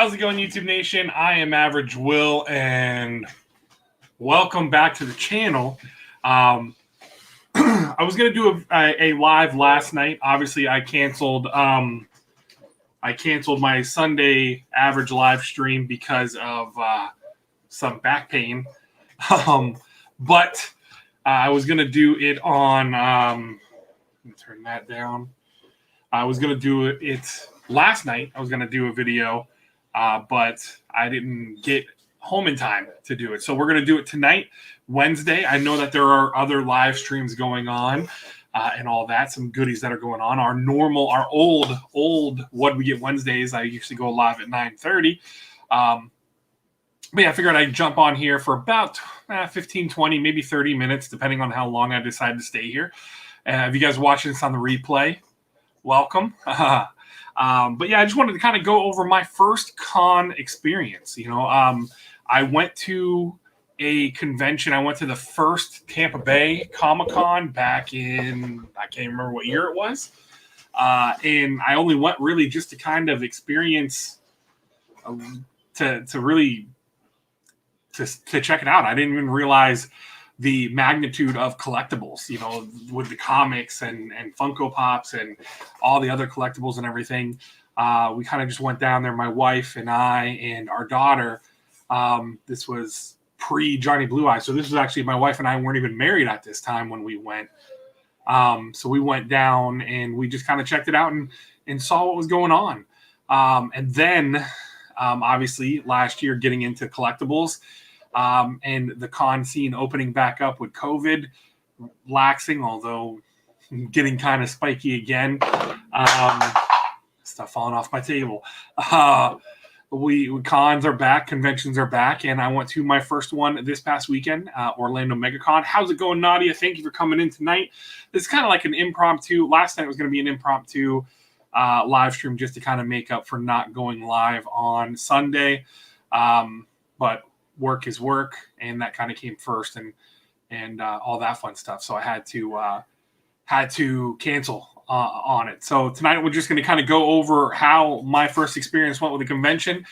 How's it going, YouTube Nation? I am Average Will, and welcome back to the channel. I was going to do a live last night. Obviously, I canceled my Sunday Average live stream because of some back pain. But I was going to do it on... let me turn that down. I was going to do it last night. I was going to do a video, but I didn't get home in time to do it. So we're going to do it tonight, Wednesday. I know that there are other live streams going on and all that, some goodies that are going on. Our old What We Get Wednesdays, I usually go live at 9:30. But yeah, I figured I'd jump on here for about 15, 20, maybe 30 minutes, depending on how long I decide to stay here. If you guys watching this on the replay, welcome. But yeah, I just wanted to kind of go over my first con experience. I went to a convention. I went to the first Tampa Bay Comic-Con back in, I can't remember what year it was. And I only went really just to kind of experience, to check it out. I didn't even realize the magnitude of collectibles, with the comics and Funko Pops and all the other collectibles and everything. We kind of just went down there, my wife and I and our daughter. This was pre-Johnny Blue Eyes. So this was actually, my wife and I weren't even married at this time when we went. So we went down and we just kind of checked it out and saw what was going on. And then, obviously, last year getting into collectibles, and the con scene opening back up with COVID laxing, although getting kind of spiky again. Stuff falling off my table. Cons are back, conventions are back, and I went to my first one this past weekend, Orlando Megacon. How's it going, Nadia? Thank you for coming in tonight. This is kind of like an impromptu. Last night was going to be an impromptu live stream just to kind of make up for not going live on Sunday. But work is work, and that kind of came first, and all that fun stuff. So I had to cancel on it. So tonight we're just going to kind of go over how my first experience went with the convention,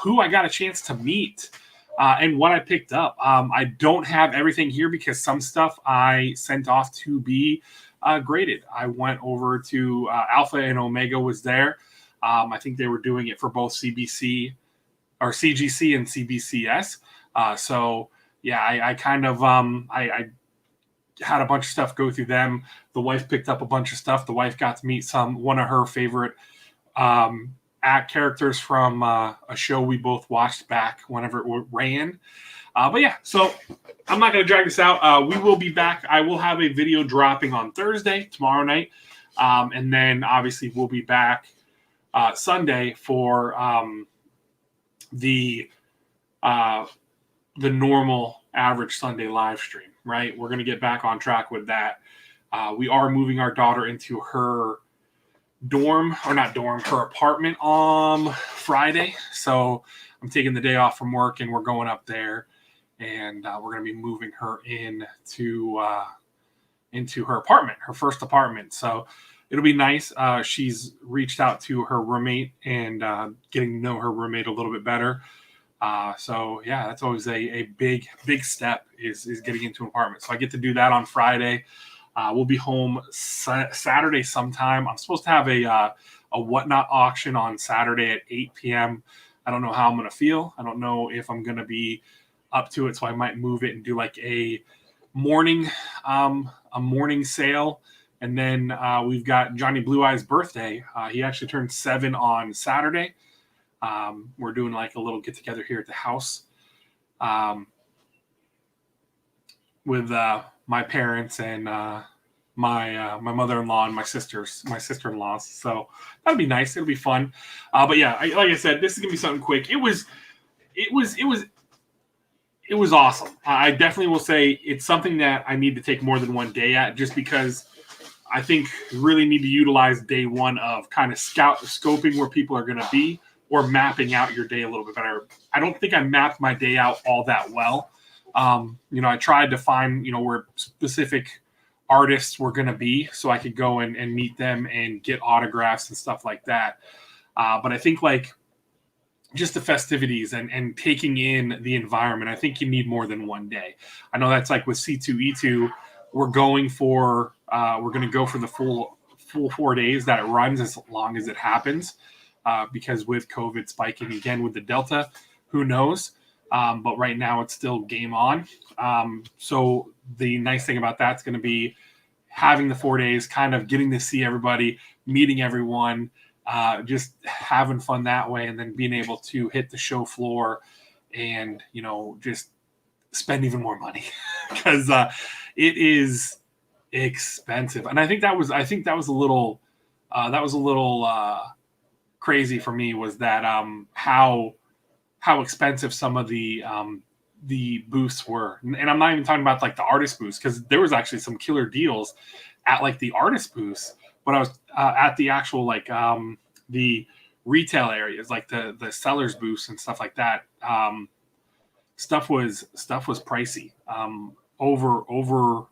who I got a chance to meet, and what I picked up. I don't have everything here because some stuff I sent off to be graded. I went over to Alpha and Omega was there. I think they were doing it for both CGC and CBCS. So yeah, I kind of I had a bunch of stuff go through them. The wife picked up a bunch of stuff. The wife got to meet one of her favorite characters from a show we both watched back whenever it ran. But yeah, so I'm not going to drag this out. We will be back. I will have a video dropping on Thursday, tomorrow night. And then obviously we'll be back Sunday for the normal average Sunday live stream, right? We're going to get back on track with that. We are moving our daughter into her her apartment on Friday. So I'm taking the day off from work and we're going up there, and we're going to be moving her into her apartment, her first apartment. So it'll be nice. She's reached out to her roommate and getting to know her roommate a little bit better. So yeah, that's always a big step is getting into an apartment. So I get to do that on Friday. We'll be home Saturday sometime. I'm supposed to have a whatnot auction on Saturday at 8 p.m. I don't know how I'm going to feel. I don't know if I'm going to be up to it. So I might move it and do like a morning sale. And then we've got Johnny Blue Eyes' birthday. He actually turned 7 on Saturday. We're doing like a little get together here at the house with my parents and my mother-in-law and my sister-in-laws. So that'll be nice. It'll be fun. But yeah, like I said, this is gonna be something quick. It was awesome. I definitely will say it's something that I need to take more than one day at, just because I think you really need to utilize day one of kind of scoping where people are going to be, or mapping out your day a little bit better. I don't think I mapped my day out all that well. I tried to find, where specific artists were going to be so I could go and meet them and get autographs and stuff like that. But I think like just the festivities and taking in the environment. I think you need more than one day. I know that's like with C2E2, we're going for we're going to go for the full 4 days that it runs, as long as it happens, because with COVID spiking again with the Delta, who knows? But right now it's still game on. So the nice thing about that's going to be having the 4 days, kind of getting to see everybody, meeting everyone, just having fun that way, and then being able to hit the show floor and, just spend even more money because it is expensive. And I think that was a little crazy for me, was that how expensive some of the booths were. And I'm not even talking about like the artist booths, because there was actually some killer deals at like the artist booths, but I was at the actual like the retail areas, like the sellers booths and stuff like that. Stuff was pricey, over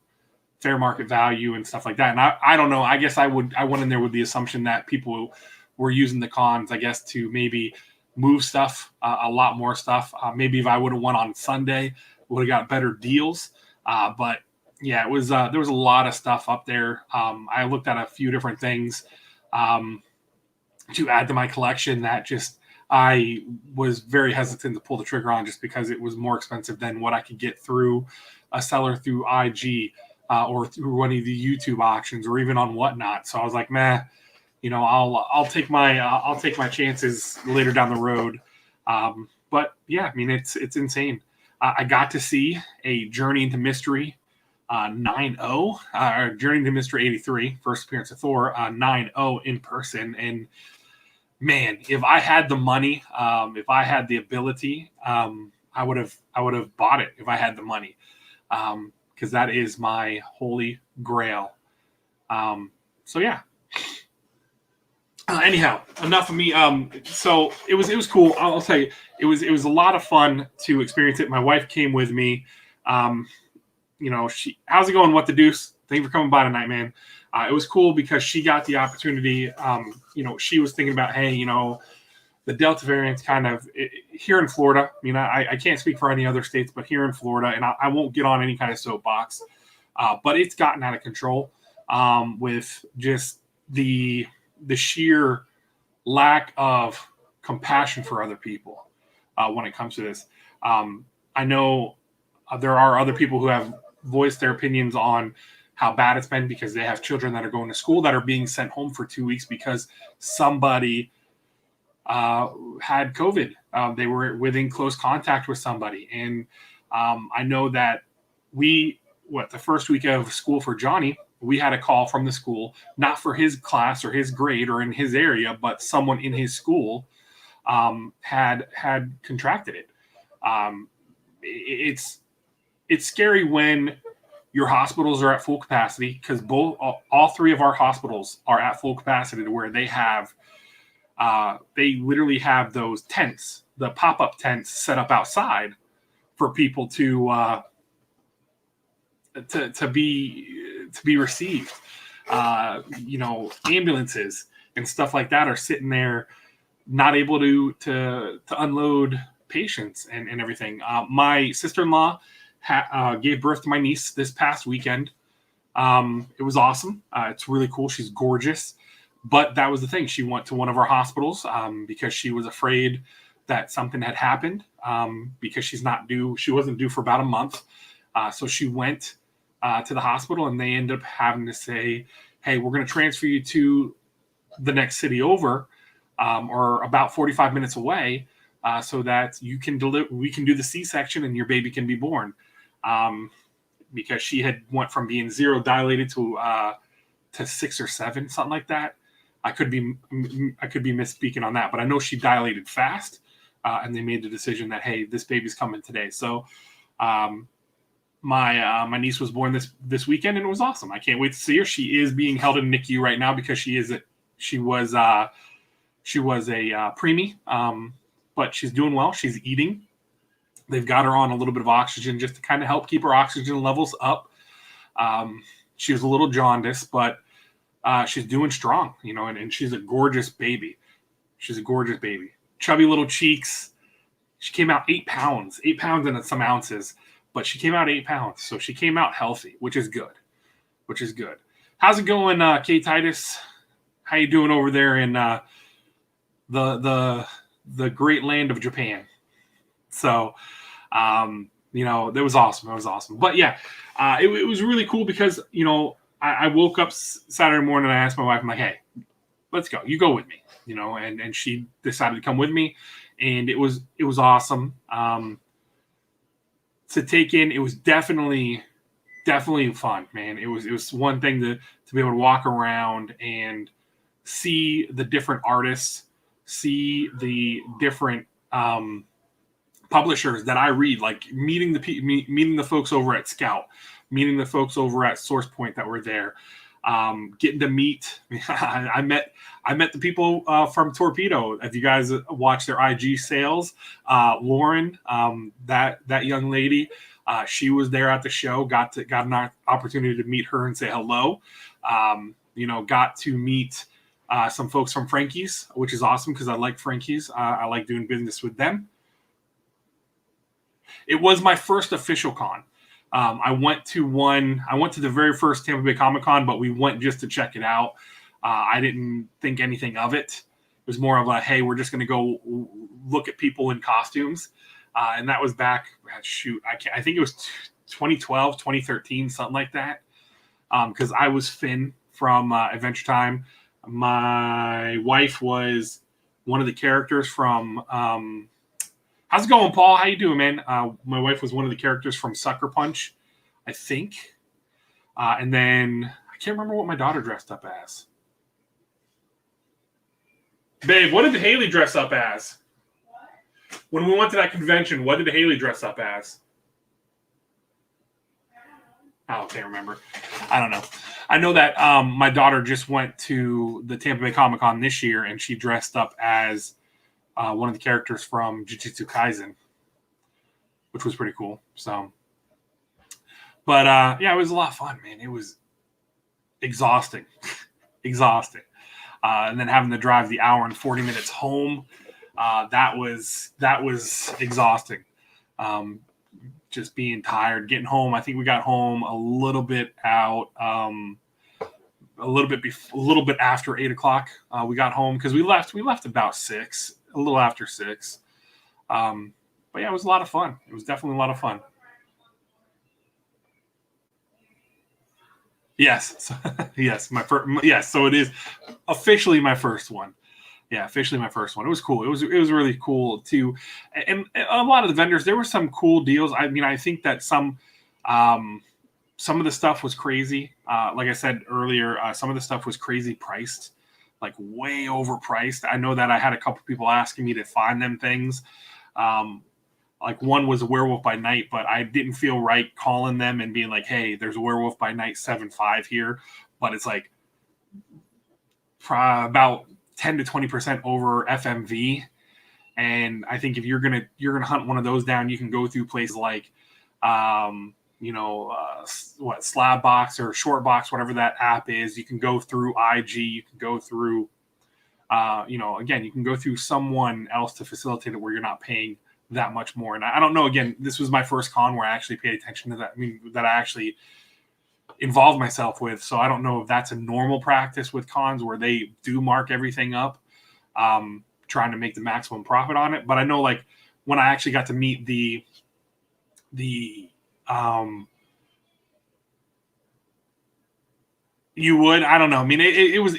fair market value and stuff like that. And I don't know. I guess I went in there with the assumption that people were using the cons, I guess, to maybe move stuff, a lot more stuff. Maybe if I would have went on Sunday, would have got better deals. But yeah, it was there was a lot of stuff up there. I looked at a few different things to add to my collection that just I was very hesitant to pull the trigger on, just because it was more expensive than what I could get through a seller through IG or through one of the YouTube auctions or even on Whatnot. So I was like, meh. I'll take my chances later down the road. But yeah, I mean, it's insane. I got to see a Journey into Mystery 9.0, Journey into Mystery 83, first appearance of Thor 9.0 in person. And man, if I had the money, if I had the ability, I would have bought it if I had the money, because that is my holy grail. So yeah. Anyhow, enough of me. So it was cool. I'll tell you, it was a lot of fun to experience it. My wife came with me. How's it going? What the deuce? Thank you for coming by tonight, man. It was cool because she got the opportunity. She was thinking about, hey, the Delta variant's kind of here in Florida. I mean, I can't speak for any other states, but here in Florida, and I won't get on any kind of soapbox, but it's gotten out of control with just the sheer lack of compassion for other people when it comes to this. I know there are other people who have voiced their opinions on how bad it's been, because they have children that are going to school that are being sent home for 2 weeks because somebody had COVID. They were within close contact with somebody. And I know that the first week of school for Johnny, we had a call from the school, not for his class or his grade or in his area, but someone in his school had contracted it. It's scary when your hospitals are at full capacity, because all three of our hospitals are at full capacity, to where they literally have those tents, the pop-up tents set up outside for people to be received. Ambulances and stuff like that are sitting there, not able to unload patients and everything. My sister-in-law gave birth to my niece this past weekend. It was awesome. It's really cool. She's gorgeous. But that was the thing. She went to one of our hospitals because she was afraid that something had happened, because she wasn't due for about a month. So she went to the hospital, and they ended up having to say, hey, we're going to transfer you to the next city over, or about 45 minutes away, so that we can do the C-section and your baby can be born. Because she had went from being 0 dilated to 6 or 7, something like that. I could be misspeaking on that, but I know she dilated fast, and they made the decision that, hey, this baby's coming today. So my niece was born this weekend, and it was awesome. I can't wait to see her. She is being held in NICU right now because she was a preemie, but she's doing well. She's eating. They've got her on a little bit of oxygen just to kind of help keep her oxygen levels up. She was a little jaundiced, but she's doing strong, and she's a gorgeous baby. She's a gorgeous baby. chubby little cheeks. She came out 8 pounds, 8 pounds and some ounces, but she came out 8 pounds. So she came out healthy, which is good. How's it going, Kay Titus? How you doing over there in the great land of Japan? So, that was awesome. But yeah, it was really cool because, I woke up Saturday morning and I asked my wife, I'm like, hey, let's go. You go with me, and she decided to come with me. And it was awesome to take in. It was definitely fun, man. It was one thing to be able to walk around and see the different artists, see the different publishers that I read, like meeting the folks over at Scout, meeting the folks over at Source Point that were there, getting to meet. I met the people from Torpedo. If you guys watch their IG sales, Lauren, that young lady, she was there at the show. Got an opportunity to meet her and say hello. Got to meet some folks from Frankie's, which is awesome because I like Frankie's. I like doing business with them. It was my first official con. I went to the very first Tampa Bay Comic Con, but we went just to check it out. I didn't think anything of it. It was more of a, hey, we're just going to go look at people in costumes. And that was back, I think it was 2012, 2013, something like that. Because I was Finn from Adventure Time. My wife was one of the characters from... how's it going, Paul? How you doing, man? My wife was one of the characters from Sucker Punch, I think. And then I can't remember what my daughter dressed up as. Babe, what did Haley dress up as? When we went to that convention, what did Haley dress up as? I can't remember. I don't know. I know that my daughter just went to the Tampa Bay Comic Con this year, and she dressed up as one of the characters from Jujutsu Kaisen, which was pretty cool. So, but yeah, it was a lot of fun, man. It was exhausting. And then having to drive the hour and 40 minutes home, that was exhausting. Just being tired, getting home. I think we got home a little bit after 8 o'clock. We got home because we left about 6. A little after 6. But yeah, it was a lot of fun. It was definitely a lot of fun. Yes. Yes. So it is officially my first one. Yeah, officially my first one. It was cool. It was really cool too. And a lot of the vendors, there were some cool deals. I mean, I think that some of the stuff was crazy. Like I said earlier, some of the stuff was crazy priced. Like way overpriced. I know that I had a couple people asking me to find them things. Like one was a Werewolf by Night, but I didn't feel right calling them and being like, hey, there's a Werewolf by Night 7.5 here. But it's like about 10 to 20% over FMV. And I think if you're gonna hunt one of those down, you can go through places like Slab Box or Short Box, whatever that app is. You can go through IG. You can go through, again, you can go through someone else to facilitate it where you're not paying that much more. And I don't know. Again, this was my first con where I actually paid attention to that. I mean, that I actually involved myself with. So I don't know if that's a normal practice with cons where they do mark everything up, trying to make the maximum profit on it. But I know, like, when I actually got to meet the you would, I don't know. I mean, it was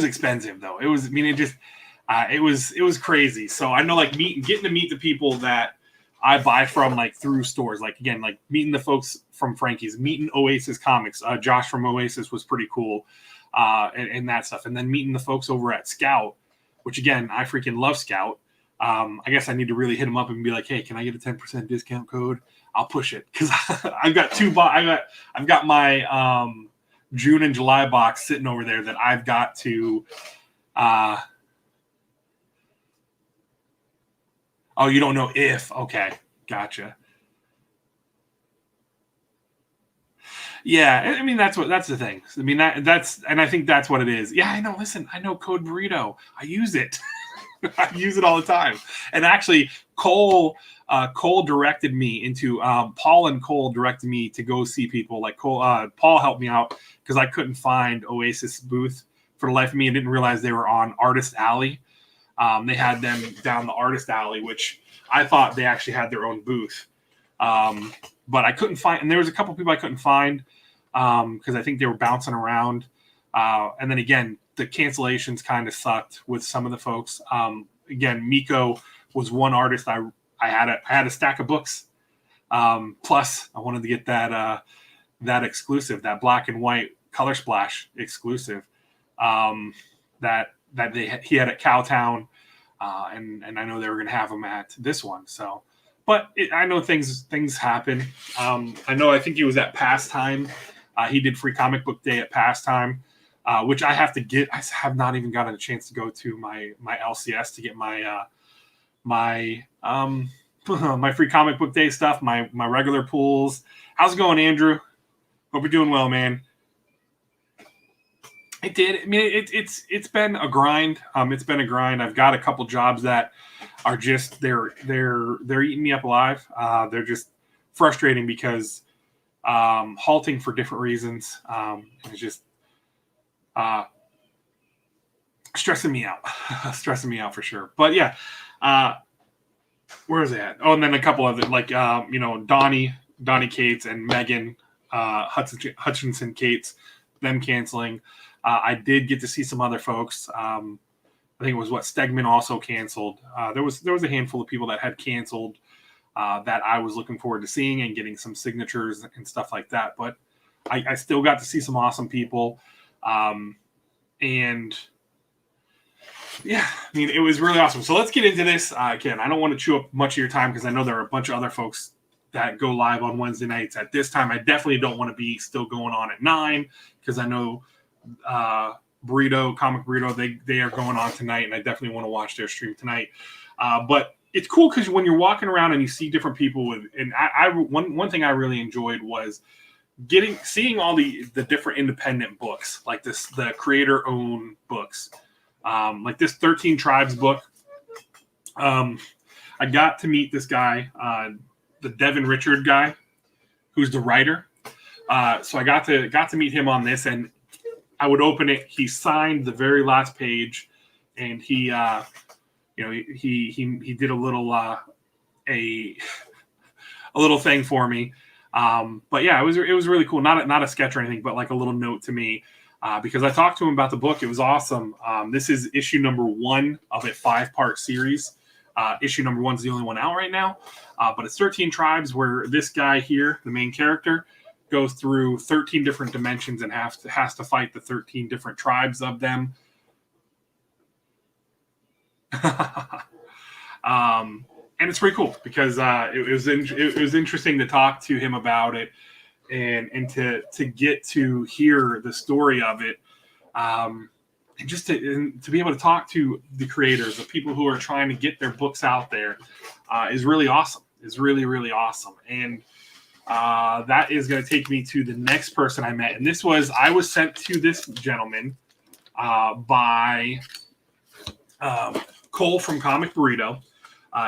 expensive though. It was crazy. So I know, like, getting to meet the people that I buy from, like, through stores, like, again, like meeting the folks from Frankie's, meeting Oasis Comics. Josh from Oasis was pretty cool, and that stuff. And then meeting the folks over at Scout, which, again, I freaking love Scout. I guess I need to really hit them up and be like, hey, can I get a 10% discount code? I'll push it because I've got I've got my June and July box sitting over there that I've got to. Oh, you don't know if? Okay, gotcha. Yeah, I mean, that's the thing. I mean, and I think that's what it is. Yeah, I know. Listen, I know code Burrito. I use it. I use it all the time. And actually, Cole directed me into Paul and Cole directed me to go see people. Like Paul helped me out because I couldn't find Oasis booth for the life of me, and didn't realize they were on Artist Alley. They had them down the Artist Alley, which I thought they actually had their own booth. But I couldn't find, and there was a couple people I couldn't find because I think they were bouncing around. And then again, the cancellations kind of sucked with some of the folks. Again, Miko was one artist. I had a stack of books. Plus, I wanted to get that exclusive, that black and white color splash exclusive that he had at Cowtown, and I know they were going to have them at this one. So, but I know things happen. I think he was at Pastime. He did Free Comic Book Day at Pastime. Which I have to get. I have not even gotten a chance to go to my LCS to get my my Free Comic Book Day stuff, my regular pools. How's it going, Andrew? Hope you're doing well, man. It did. I mean, it's been a grind. It's been a grind. I've got a couple jobs that are just they're eating me up alive. They're just frustrating because halting for different reasons. It's just stressing me out for sure. But yeah, where is it at? Oh, and then a couple other like Donnie Cates and Megan Hutchinson Cates, them canceling. I did get to see some other folks. I think it was Stegman also canceled. There was a handful of people that had canceled that I was looking forward to seeing and getting some signatures and stuff like that. But I still got to see some awesome people. And yeah, I mean, it was really awesome. So let's get into this. Again, I don't want to chew up much of your time because I know there are a bunch of other folks that go live on Wednesday nights at this time. I definitely don't want to be still going on at 9 because I know Burrito, Comic Burrito, they are going on tonight, and I definitely want to watch their stream tonight. But it's cool because when you're walking around and you see different people one thing I really enjoyed was seeing all the different independent books, like the creator owned books, like this 13 Tribes book. I got to meet this guy, the Devin Richard guy, who's the writer. So I got to meet him on this, and I would open it. He signed the very last page, and he did a little a little thing for me. But yeah, it was really cool. Not a sketch or anything, but like a little note to me, because I talked to him about the book. It was awesome. This is issue number 1 of a 5-part series. Issue number 1 is the only one out right now. But it's 13 Tribes, where this guy here, the main character, goes through 13 different dimensions and has to fight the 13 different tribes of them. And it's pretty cool because it was interesting to talk to him about it and to get to hear the story of it, and just to be able to talk to the creators, the people who are trying to get their books out there, is really awesome. Is really, really awesome. And that is going to take me to the next person I met. And I was sent to this gentleman by Cole from Comic Burrito.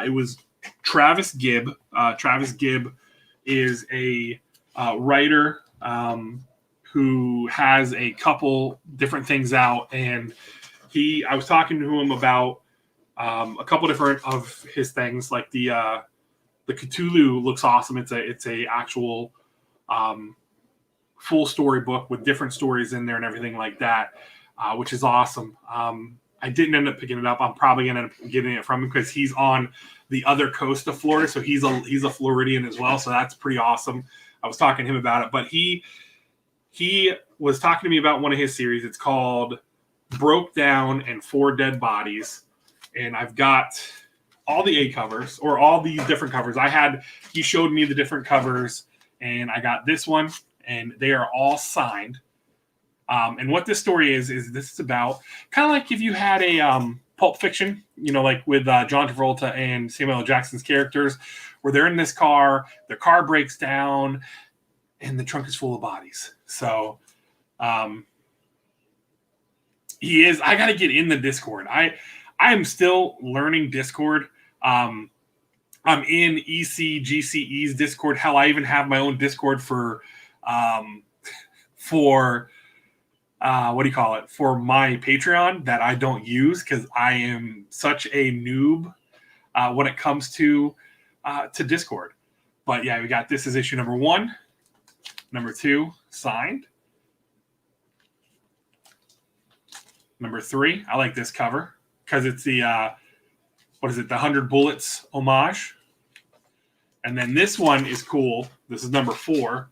It was Travis Gibb. Travis Gibb is a writer who has a couple different things out, and I was talking to him about a couple different of his things, like the Cthulhu looks awesome. It's a actual full story book with different stories in there and everything like that, which is awesome. I didn't end up picking it up. I'm probably going to end up getting it from him because he's on the other coast of Florida, so he's a Floridian as well. So that's pretty awesome. I was talking to him about it, but he was talking to me about one of his series. It's called Broke Down and 4 Dead Bodies, and I've got all the A covers, or all these different covers. He showed me the different covers, and I got this one, and they are all signed. And what this story is this is about kind of like if you had a Pulp Fiction, like with John Travolta and Samuel L. Jackson's characters, where they're in this car, their car breaks down, and the trunk is full of bodies. So I got to get in the Discord. I I am still learning Discord. I'm in ECGCE's Discord. Hell, I even have my own Discord for what do you call it? For my Patreon that I don't use because I am such a noob when it comes to Discord. But yeah, we got this is issue number 1. Number 2, signed. Number 3, I like this cover because it's the what is it? The 100 Bullets homage. And then this one is cool. This is number 4.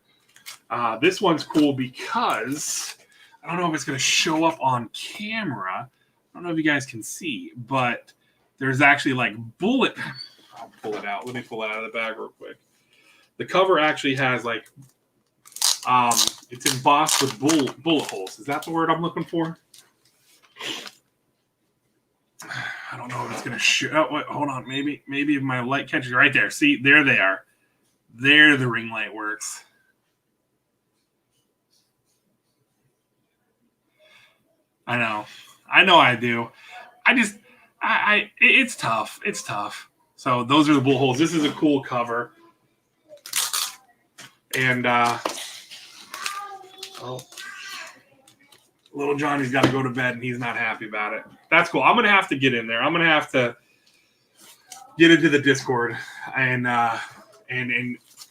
This one's cool because I don't know if it's going to show up on camera. I don't know if you guys can see, but there's actually like bullet. I'll pull it out. Let me pull it out of the bag real quick. The cover actually has like, it's embossed with bullet holes. Is that the word I'm looking for? I don't know if it's going to show. Oh, wait, hold on. Maybe if my light catches right there. See, there they are. There the ring light works. I know I do. It's tough. It's tough. So those are the bullet holes. This is a cool cover. And, little Johnny's got to go to bed and he's not happy about it. That's cool. I'm going to have to get in there. I'm going to have to get into the Discord and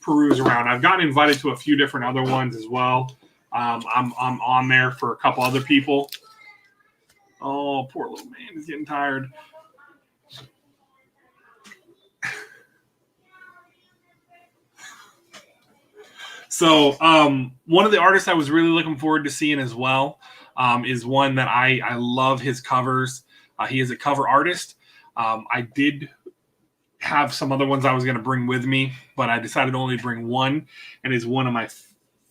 peruse around. I've gotten invited to a few different other ones as well. I'm on there for a couple other people. Oh, poor little man. He's getting tired. So one of the artists I was really looking forward to seeing as well is one that I love his covers. He is a cover artist. I did have some other ones I was going to bring with me, but I decided to only bring one, and is one of my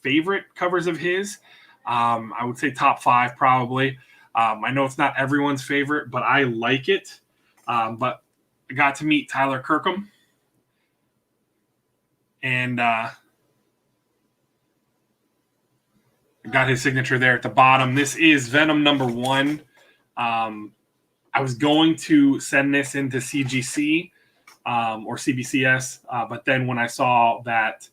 favorite covers of his. I would say top 5 probably. I know it's not everyone's favorite, but I like it. But I got to meet Tyler Kirkham, and got his signature there at the bottom. This is Venom number 1. I was going to send this into CGC or CBCS, but then when I saw that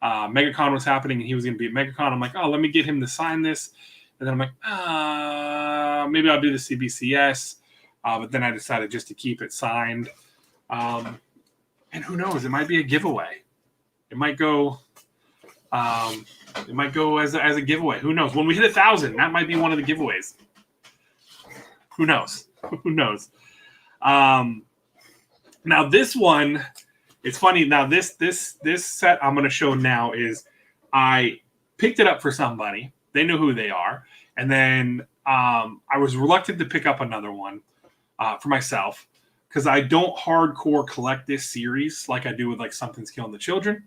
Megacon was happening and he was going to be at Megacon, I'm like, oh, let me get him to sign this. And then I'm like, maybe I'll do the CBCS. But then I decided just to keep it signed. And who knows? It might be a giveaway. It might go. It might go as a giveaway. Who knows? When we hit 1,000, that might be one of the giveaways. Who knows? Who knows? Now this one, it's funny. Now this set I'm going to show now is I picked it up for somebody. They know who they are, and then I was reluctant to pick up another one for myself because I don't hardcore collect this series like I do with like Something's Killing the Children.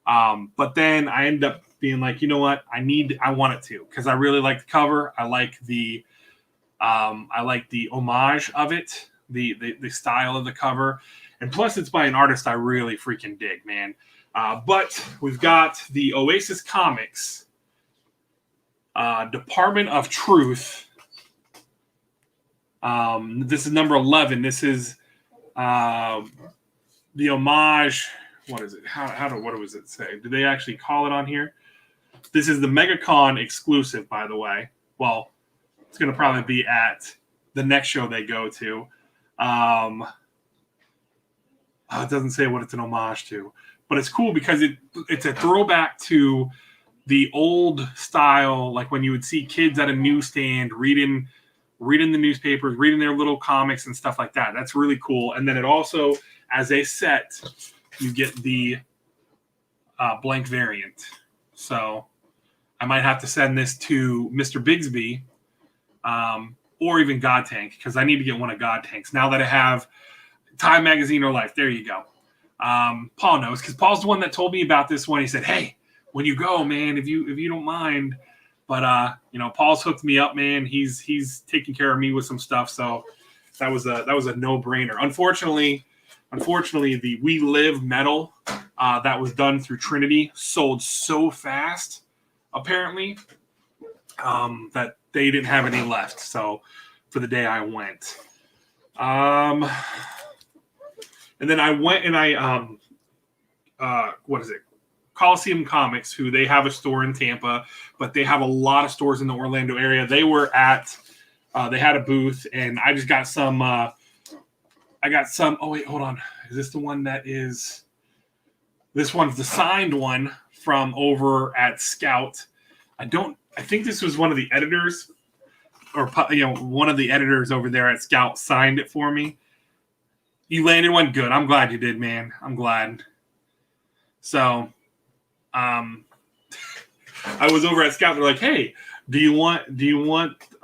But then I ended up being like, you know what? I want it to because I really like the cover. I like the homage of it, the style of the cover, and plus it's by an artist I really freaking dig, man. But we've got the Oasis Comics Department of Truth. This is number 11. This is the homage. What is it? What does it say? Do they actually call it on here? This is the Megacon exclusive, by the way. Well, it's going to probably be at the next show they go to. It doesn't say what it's an homage to, but it's cool because it's a throwback to the old style, like when you would see kids at a newsstand reading the newspapers, reading their little comics and stuff like that. That's really cool. And then it also, as a set, you get the blank variant. So I might have to send this to Mr. Bigsby or even God Tank because I need to get one of God Tank's now that I have Time Magazine or Life. There you go. Paul knows because Paul's the one that told me about this one. He said, hey, when you go, man, if you don't mind. But Paul's hooked me up, man. He's taking care of me with some stuff. So that was a no-brainer. Unfortunately, the We Live metal that was done through Trinity sold so fast, apparently, that they didn't have any left. So for the day I went. And then I went and what is it? Coliseum Comics, who they have a store in Tampa, but they have a lot of stores in the Orlando area. They were at, they had a booth, and I just got some. I got some. Oh wait, hold on. Is this the one that is? This one's the signed one from over at Scout. I think this was one of the editors, or one of the editors over there at Scout signed it for me. You landed one good. I'm glad you did, man. I'm glad. So. I was over at Scout. They're like, "Hey, do you want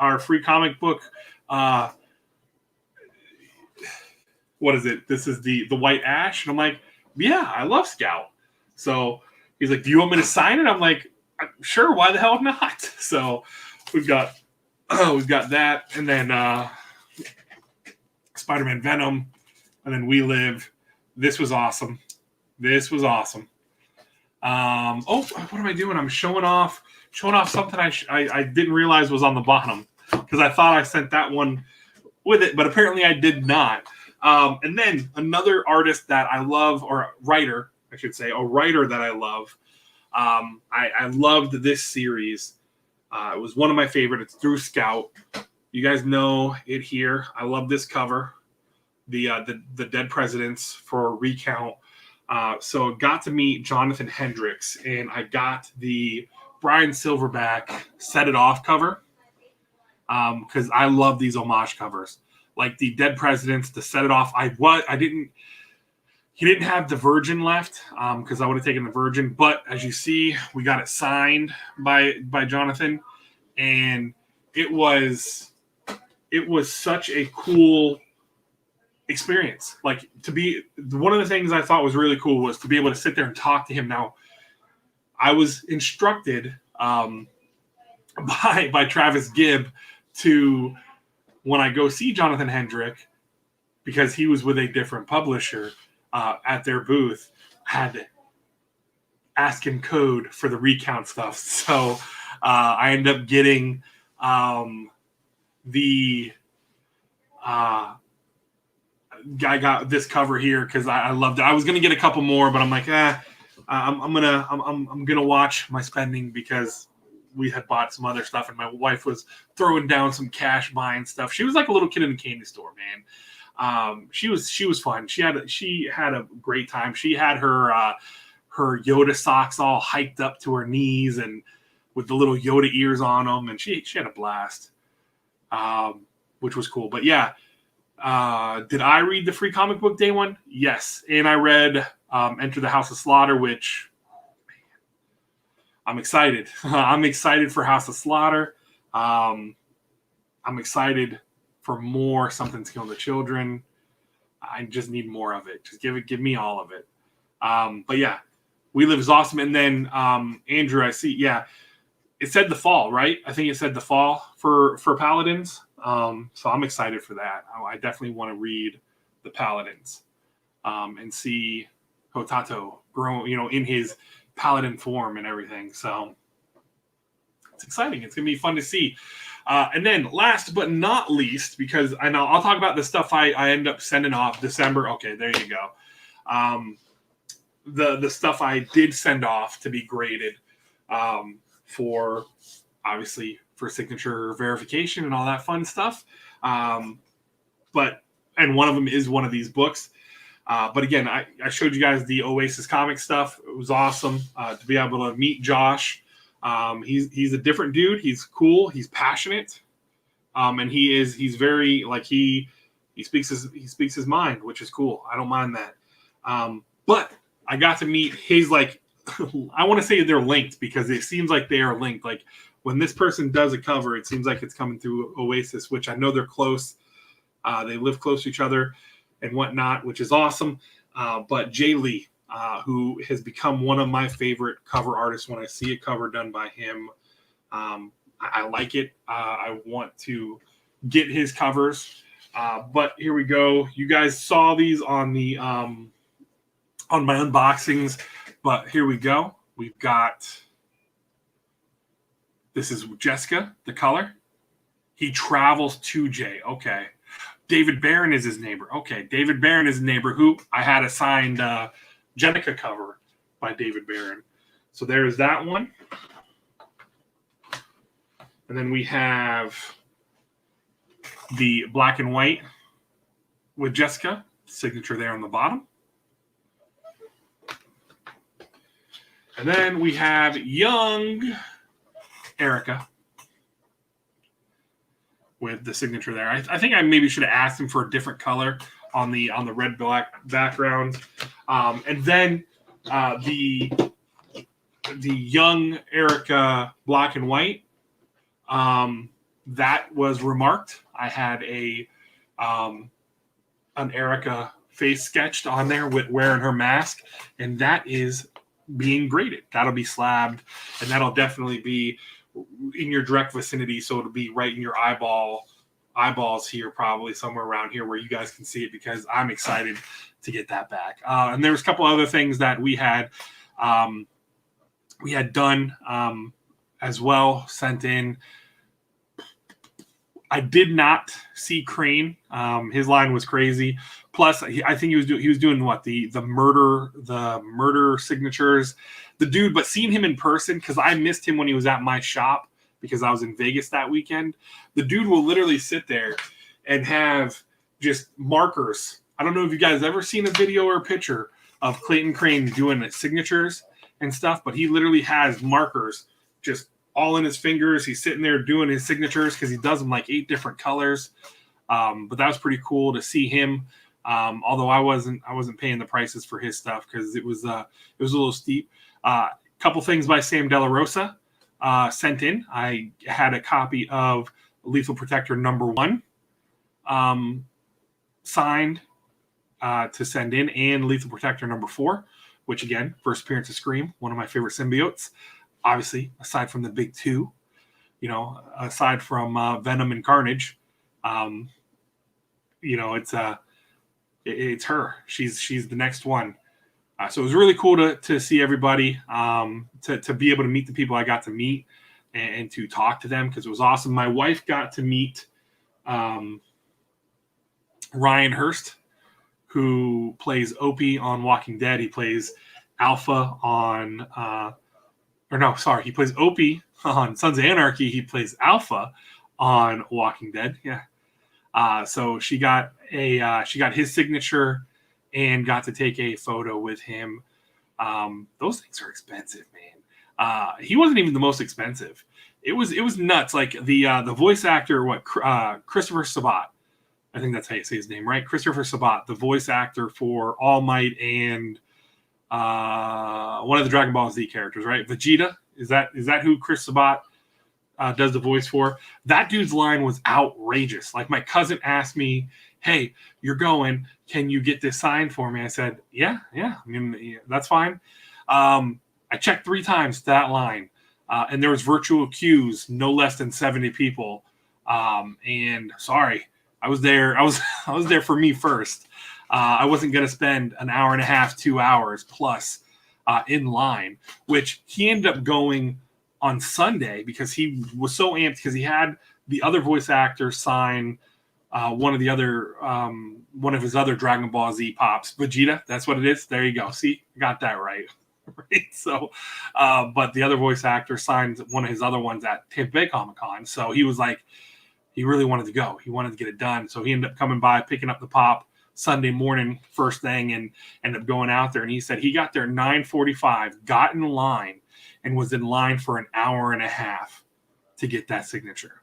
our free comic book? What is it? This is the White Ash." And I'm like, "Yeah, I love Scout." So he's like, "Do you want me to sign it?" I'm like, "Sure. Why the hell not?" So we've got that, and then Spider-Man Venom, and then We Live. This was awesome. What am I doing? I'm showing off something I didn't realize was on the bottom, because I thought I sent that one with it, but apparently I did not. And then another artist that I love, or writer, I should say, a writer that I love. I loved this series. It was one of my favorites. It's through Scout. You guys know it here. I love this cover. The Dead Presidents for Recount. So got to meet Jonathan Hendricks, and I got the Brian Silverback Set It Off cover, because I love these homage covers, like the Dead Presidents, the Set It Off. He didn't have the Virgin left, because I would have taken the Virgin, but as you see, we got it signed by Jonathan, and it was such a cool experience. Like, to be one of the things I thought was really cool was to be able to sit there and talk to him. Now, I was instructed by Travis Gibb to, when I go see Jonathan Hendrick, because he was with a different publisher at their booth, had ask in code for the Recount stuff. So I ended up getting I got this cover here because I loved it. I was gonna get a couple more, but I'm like, I'm gonna watch my spending, because we had bought some other stuff, and my wife was throwing down some cash buying stuff. She was like a little kid in a candy store, man. She was fun. She had a great time. She had her Yoda socks all hiked up to her knees, and with the little Yoda ears on them, and she had a blast, which was cool. But yeah. Did I read the free comic book day one? Yes. And I read Enter the House of Slaughter, which, man, I'm excited. I'm excited for House of Slaughter. I'm excited for more Something to Kill the Children. I just need more of it. Just give me all of it. But yeah, We Live is awesome. And then Andrew, I see, yeah, it said the fall, right? I think it said the fall for Paladins. So I'm excited for that. I definitely want to read the Paladins and see Hotato grow, in his Paladin form and everything. So it's exciting. It's going to be fun to see. And then last but not least, because I know I'll talk about the stuff I end up sending off December. Okay, there you go. The stuff I did send off to be graded for, obviously, for signature verification and all that fun stuff. And one of them is one of these books. But again, I showed you guys the Oasis Comics stuff. It was awesome to be able to meet Josh. He's a different dude. He's cool. He's passionate. And he's very, like, he speaks his mind, which is cool. I don't mind that. But I got to meet his, like, I want to say they're linked, because it seems like they are linked. Like, when this person does a cover, it seems like it's coming through Oasis, which I know they're close. They live close to each other and whatnot, which is awesome. But Jay Lee, who has become one of my favorite cover artists when I see a cover done by him, I like it. I want to get his covers. But here we go. You guys saw these on the on my unboxings, but here we go. We've got, this is Jessica, the color. He travels to Jay. Okay. David Barron is his neighbor. Okay, David Barron is his neighbor, who I had a signed Jenica cover by David Barron. So there's that one. And then we have the black and white with Jessica, signature there on the bottom. And then we have young Erica with the signature there. I think I maybe should have asked him for a different color on the red black background. And then the young Erica black and white, that was remarked. I had an Erica face sketched on there with wearing her mask, and that is being graded. That'll be slabbed, and that'll definitely be in your direct vicinity, so it'll be right in your eyeballs here, probably somewhere around here where you guys can see it, because I'm excited to get that back. And there was a couple other things that we had done as well, sent in. I did not see Crane. His line was crazy. Plus, I think he was doing what, the murder signatures. The dude, but seeing him in person, because I missed him when he was at my shop because I was in Vegas that weekend. The dude will literally sit there and have just markers. I don't know if you guys ever seen a video or a picture of Clayton Crane doing signatures and stuff, but he literally has markers just all in his fingers. He's sitting there doing his signatures because he does them like 8 different colors. But that was pretty cool to see him. Although I wasn't paying the prices for his stuff because it was a little steep. Couple things by Sam De La Rosa sent in. I had a copy of Lethal Protector #1 signed to send in, and Lethal Protector #4, which again, first appearance of Scream, one of my favorite symbiotes. Obviously, aside from the big two, aside from Venom and Carnage, it's her. She's the next one. So it was really cool to see everybody, to be able to meet the people I got to meet and to talk to them, because it was awesome. My wife got to meet Ryan Hurst, who plays Opie on Walking Dead. He plays Alpha on... he plays Opie on Sons of Anarchy. He plays Alpha on Walking Dead. Yeah. So she got his signature and got to take a photo with him. Those things are expensive, man. He wasn't even the most expensive. It was nuts. Like the voice actor, Christopher Sabat. I think that's how you say his name, right? Christopher Sabat, the voice actor for All Might and one of the Dragon Ball Z characters, right? Vegeta. Is that who Chris Sabat does the voice for? That dude's line was outrageous. Like, my cousin asked me, "Hey, you're going. Can you get this signed for me?" I said, "Yeah. I mean, yeah, that's fine." I checked 3 times that line, and there was virtual queues, no less than 70 people. And sorry, I was there. I was there for me first. I wasn't going to spend an hour and a half, 2 hours plus in line, which he ended up going on Sunday because he was so amped, because he had the other voice actor sign one of his other Dragon Ball Z pops. Vegeta, that's what it is. There you go. See, got that right. Right. So, but the other voice actor signed one of his other ones at Tampa Bay Comic-Con. So he was like, he really wanted to go. He wanted to get it done. So he ended up coming by, picking up the pop Sunday morning, first thing, and ended up going out there. And he said he got there at 9:45, got in line, and was in line for an hour and a half to get that signature.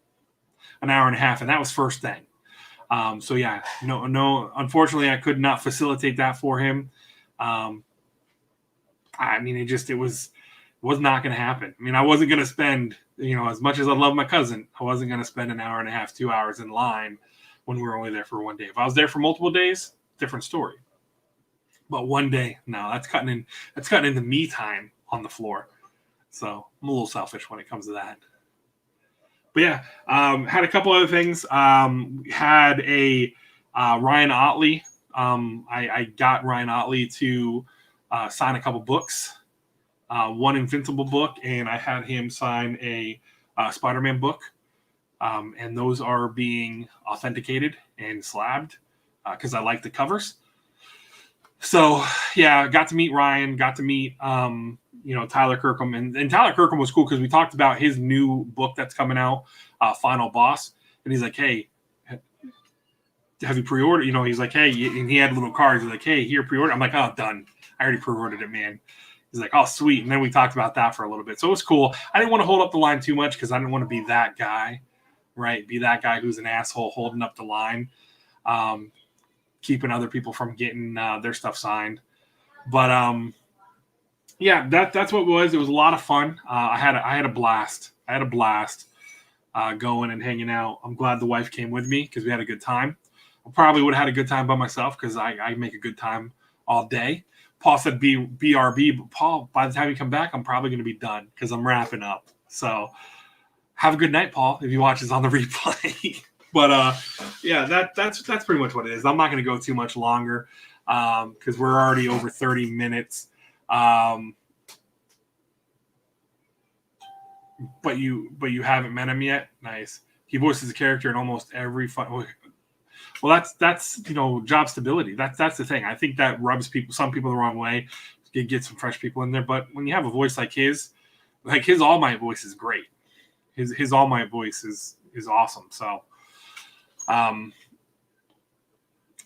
An hour and a half, and that was first thing. So yeah, no. Unfortunately, I could not facilitate that for him. I mean, it was not going to happen. I mean, I wasn't going to spend, as much as I love my cousin, I wasn't going to spend an hour and a half, 2 hours in line when we were only there for one day. If I was there for multiple days, different story. But one day, no, that's cutting into me time on the floor. So I'm a little selfish when it comes to that. But yeah, had a couple other things. Had a Ryan Otley. I got Ryan Otley to sign a couple books. One Invincible book, and I had him sign a Spider-Man book. And those are being authenticated and slabbed because I like the covers. So yeah, got to meet Ryan, got to meet Tyler Kirkham, and Tyler Kirkham was cool because we talked about his new book that's coming out, Final Boss, and he's like, hey, have you pre-ordered? He's like, hey, and he had little cards. He's like, hey, here, pre-order. I'm like, oh, done. I already pre-ordered it, man. He's like, oh, sweet. And then we talked about that for a little bit. So it was cool. I didn't want to hold up the line too much because I didn't want to be that guy, right? Be that guy who's an asshole holding up the line, keeping other people from getting their stuff signed. But yeah, that's what it was. It was a lot of fun. I had a blast. Going and hanging out. I'm glad the wife came with me because we had a good time. I probably would have had a good time by myself because I make a good time all day. Paul said BRB, but Paul, by the time you come back, I'm probably going to be done because I'm wrapping up. So have a good night, Paul, if you watch this on the replay. But yeah, that's pretty much what it is. I'm not going to go too much longer because we're already over 30 minutes. But you haven't met him yet. Nice. He voices a character in almost every fun. Well, that's job stability. That's the thing. I think that rubs some people the wrong way. You get some fresh people in there, but when you have a voice like his All Might voice is great. His All Might voice is awesome. So, it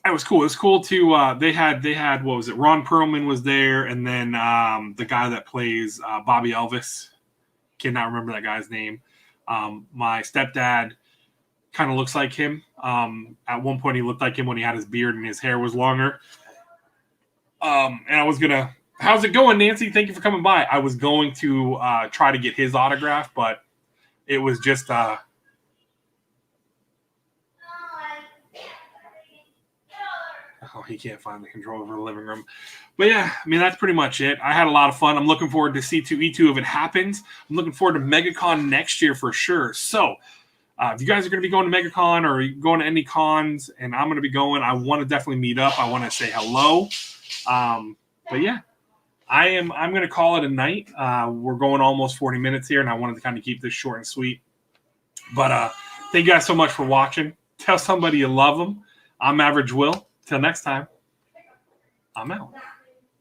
was cool. It was cool to they had what was it? Ron Perlman was there, and then the guy that plays Bobby Elvis. Cannot remember that guy's name. My stepdad kind of looks like him. At one point, he looked like him when he had his beard and his hair was longer. And I was gonna, how's it going, Nancy? Thank you for coming by. I was going to try to get his autograph, but it was just. Oh, he can't find the controller for the living room. But yeah, I mean, that's pretty much it. I had a lot of fun. I'm looking forward to C2E2 if it happens. I'm looking forward to Megacon next year for sure. So if you guys are going to be going to Megacon or going to any cons and I'm going to be going, I want to definitely meet up. I want to say hello. But yeah, I'm going to call it a night. We're going almost 40 minutes here, and I wanted to kind of keep this short and sweet. But thank you guys so much for watching. Tell somebody you love them. I'm Average Will. Till next time, I'm out.